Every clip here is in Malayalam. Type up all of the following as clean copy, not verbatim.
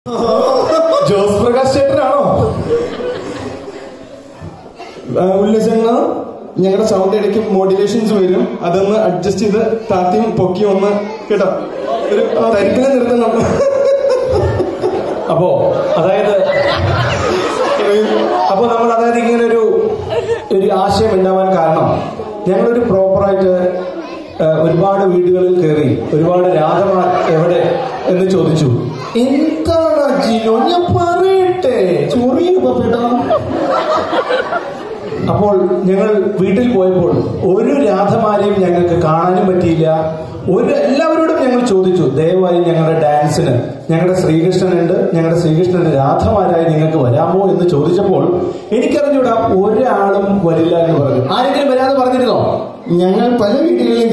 ജോസ് പ്രകാശ് ചേട്ടനാണോ? ഉല്ലസങ്ങ ഞങ്ങളുടെ സൗണ്ട് ഇടയ്ക്ക് മോഡുലേഷൻസ് വരും, അതൊന്ന് അഡ്ജസ്റ്റ് ചെയ്ത് താത്തിയും പൊക്കിയും ഒന്ന് കേട്ടോ ഒരു തരിക്കിനെ നിർത്തണം. അപ്പോ നമ്മൾ ഇങ്ങനെ ഒരു ആശയം ഉണ്ടാവാൻ കാരണം ഞങ്ങളൊരു പ്രോപ്പറായിട്ട് ഒരുപാട് വീടുകളിൽ കയറി ഒരുപാട് രാധമാർ എവിടെ എന്ന് ചോദിച്ചു. എന്താണ് ജിനോ ഞാൻ പറയട്ടെ ചൊറിയ പപ്പേട്ടാ. അപ്പോൾ ഞങ്ങൾ വീട്ടിൽ പോയപ്പോൾ ഒരു രാധമാരെയും ഞങ്ങൾക്ക് കാണാനും പറ്റിയില്ല. എല്ലാവരോടും ഞങ്ങൾ ചോദിച്ചു, ദയവായി ഞങ്ങളുടെ ഡാൻസിന് ഞങ്ങളുടെ ശ്രീകൃഷ്ണനുണ്ട്, ഞങ്ങളുടെ ശ്രീകൃഷ്ണന് രാധമാരായി നിങ്ങൾക്ക് വരാമോ എന്ന് ചോദിച്ചപ്പോൾ എനിക്കറിഞ്ഞൂടാ ഒരാളും വരില്ല എന്ന് പറഞ്ഞു. ആരെങ്കിലും വരാതെ പറഞ്ഞിരുന്നോ? ഞങ്ങൾ പല വീടുകളിലും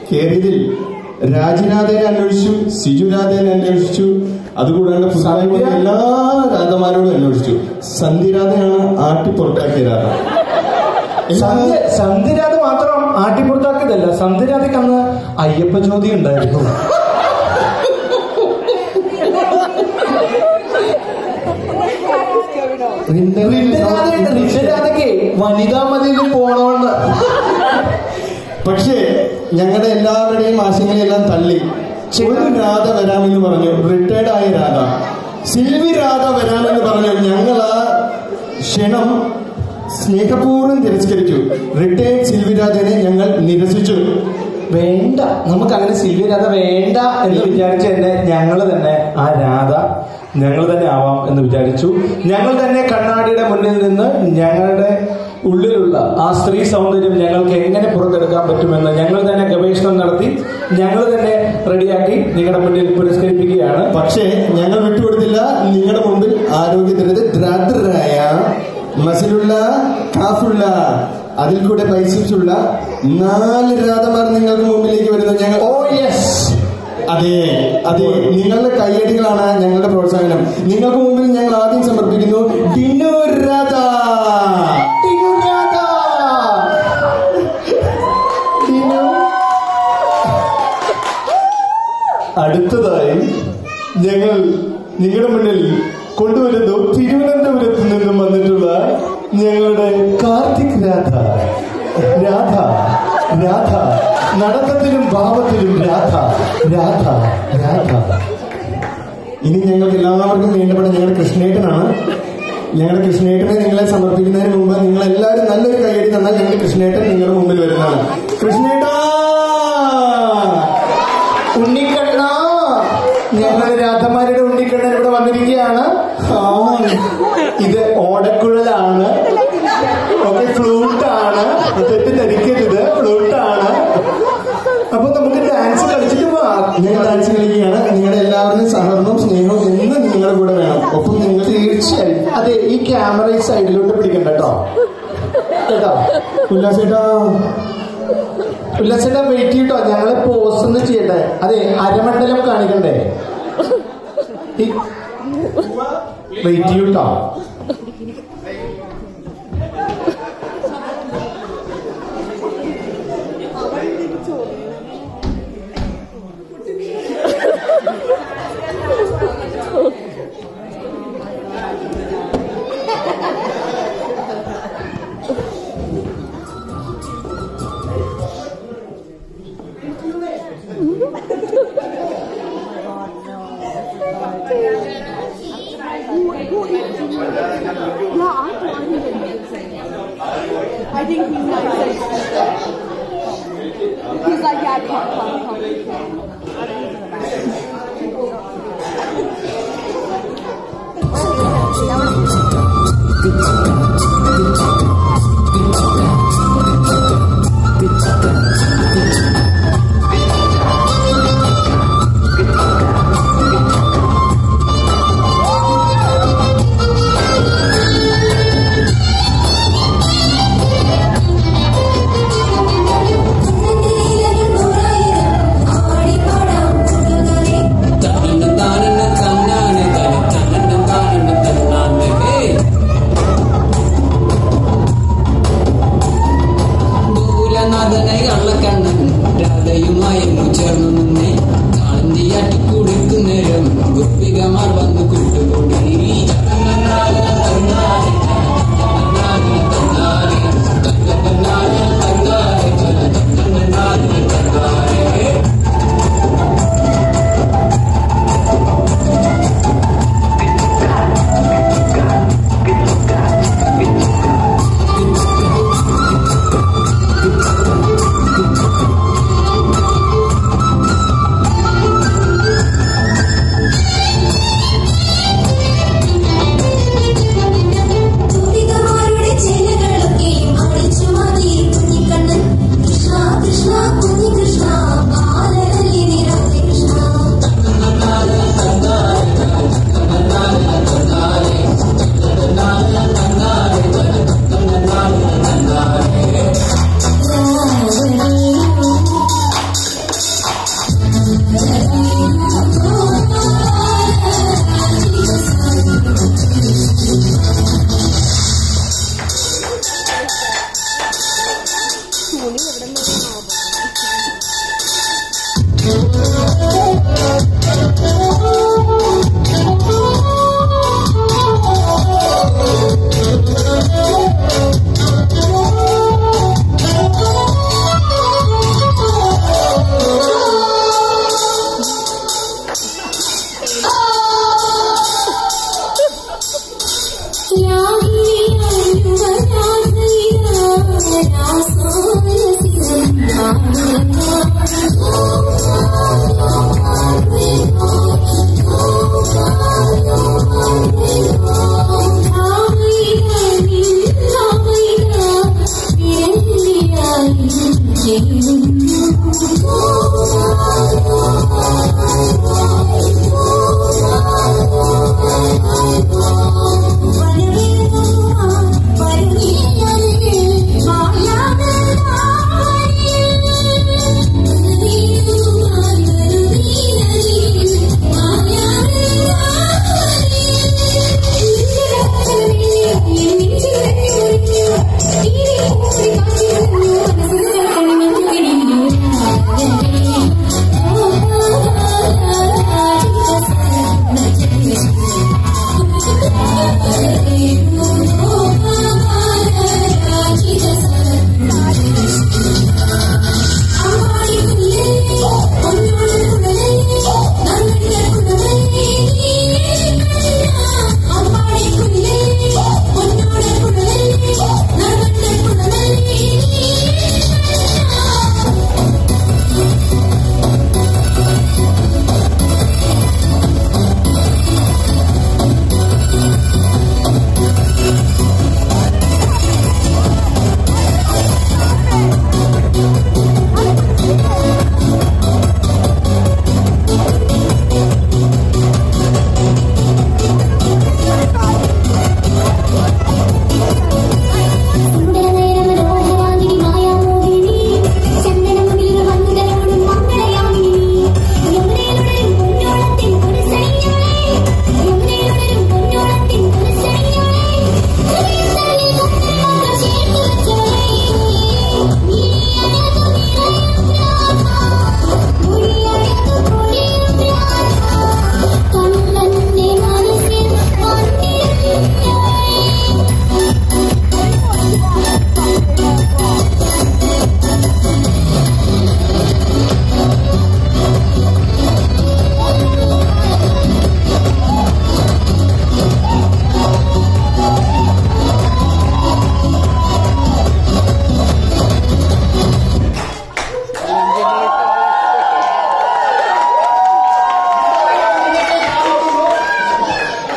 കയറിയതിൽ രാജനാഥനെ അന്വേഷിച്ചു, സിജുരാധനെ അന്വേഷിച്ചു, അതുകൂടാണ്ട് പുതുതായി എല്ലാ രാധമാരോടും അന്വേഷിച്ചു. സന്ധ്യരാധയാണ് ആട്ടിപ്പുറത്താക്കിയ രാധ. സന്ധ്യരാധ മാത്രം ആട്ടിപ്പുറത്താക്കിയതല്ല, സന്ധ്യരാധയ്ക്ക് അന്ന് അയ്യപ്പ ജ്യോതി ഉണ്ടായിരുന്നു. റിഷരാധയ്ക്ക് വനിതാ മതിയിൽ പോണോന്ന്. പക്ഷേ ഞങ്ങളുടെ എല്ലാവരുടെയും ആശങ്കയെല്ലാം തള്ളി. ഒരു രാധ വരാമെന്ന് പറഞ്ഞു, റിട്ടയർഡ് ആയ രാധ. സിൽവി രാധ വരാമെന്ന് പറഞ്ഞു. ഞങ്ങൾ ആ ക്ഷണം സ്നേഹപൂർവ്വം തിരസ്കരിച്ചു. റിട്ടയർഡ് സിൽവി രാധനെ ഞങ്ങൾ നിരസിച്ചു. വേണ്ട, നമുക്കങ്ങനെ സിൽവി രാധ വേണ്ട എന്ന് വിചാരിച്ച് തന്നെ ഞങ്ങൾ തന്നെ ആ രാധ ഞങ്ങൾ തന്നെ ആവാം എന്ന് വിചാരിച്ചു. ഞങ്ങൾ തന്നെ കണ്ണാടിയുടെ മുന്നിൽ നിന്ന് ഞങ്ങളുടെ ഉള്ളിലുള്ള ആ സ്ത്രീ സൗന്ദര്യം ഞങ്ങൾക്ക് എങ്ങനെ പുറത്തെടുക്കാൻ പറ്റുമെന്ന് ഞങ്ങൾ തന്നെ ഗവേഷണം നടത്തി ഞങ്ങൾ തന്നെ റെഡിയാക്കി നിങ്ങളുടെ മുന്നിൽ പുരസ്കരിപ്പിക്കുകയാണ്. പക്ഷേ ഞങ്ങൾ വിട്ടുകൊടുത്തില്ല. നിങ്ങളുടെ മുമ്പിൽ ആരോഗ്യത്തിനായ മസിലുള്ള കാഫുള്ള അതിൽ കൂടെ ബൈസിപ്സുള്ള 4 രാധമാർ നിങ്ങൾക്ക് മുമ്പിലേക്ക് വരുന്നു. ഞങ്ങൾ അതെ നിങ്ങളുടെ കയ്യടികളാണ് ഞങ്ങളുടെ പ്രോത്സാഹനം. നിങ്ങൾക്ക് മുമ്പിൽ ഞങ്ങൾ ആദ്യം സമർപ്പിക്കുന്നു ടിനു രാധ. അടുത്തതായി ഞങ്ങൾ നിങ്ങളുടെ മുന്നിൽ കൊണ്ടുവരുന്നു തിരുവനന്തപുരത്ത് നിന്നും വന്നിട്ടുള്ള ഞങ്ങളുടെ കാർത്തിക് രാധ. നടത്തത്തിലും ഭാവത്തിലും രാധ. ഇനി ഞങ്ങൾക്ക് എല്ലാവർക്കും വേണ്ടപ്പെട്ട ഞങ്ങളുടെ കൃഷ്ണേട്ടനാണ്. ഞങ്ങളുടെ കൃഷ്ണേട്ടനെ നിങ്ങളെ സമർപ്പിക്കുന്നതിന് മുമ്പ് നിങ്ങൾ എല്ലാവരും നല്ലൊരു കൈയടി തന്നാൽ ഞങ്ങളുടെ കൃഷ്ണേട്ടൻ നിങ്ങളുടെ മുമ്പിൽ വരുന്നതാണ്. കൃഷ്ണേട്ടാ, ഉണ്ണിക്കണ്ണ, ഞങ്ങളുടെ രാധമാരുടെ ഉണ്ണിക്കണ്ണൻ ഇവിടെ വന്നിരിക്കുകയാണ്. ഇത് ഓടക്കുഴലാണ്, ഫ്ലൂട്ടാണ്, തെറ്റിദ്ധരിക്കരുത്, ഫ്ലൂട്ടാണ്. അപ്പൊ നമുക്ക് ഡാൻസ് കളിച്ചിട്ട് പോവാം. ഞങ്ങൾ ഡാൻസ് കളിക്കുകയാണ്. നിങ്ങളുടെ എല്ലാവരുടെയും സഹകരണവും സ്നേഹവും എന്നും നിങ്ങളുടെ കൂടെ വേണം. ഒപ്പം നിങ്ങൾ തീർച്ചയായും അതെ, ഈ ക്യാമറ ഈ സൈഡിലോട്ട് പിടിക്കണ്ട കേട്ടോ. ഉല്ലാസേട്ടാ വെയിറ്റ് ചെയ്യട്ടോ, ഞങ്ങളെ പോസ് ഒന്ന് ചെയ്യട്ടെ. അതെ, അരമണ്ഡലം കാണിക്കണ്ടേ? Wait ചെയ്യൂട്ടോ. I think he might say he's like, yeah, come. Oh,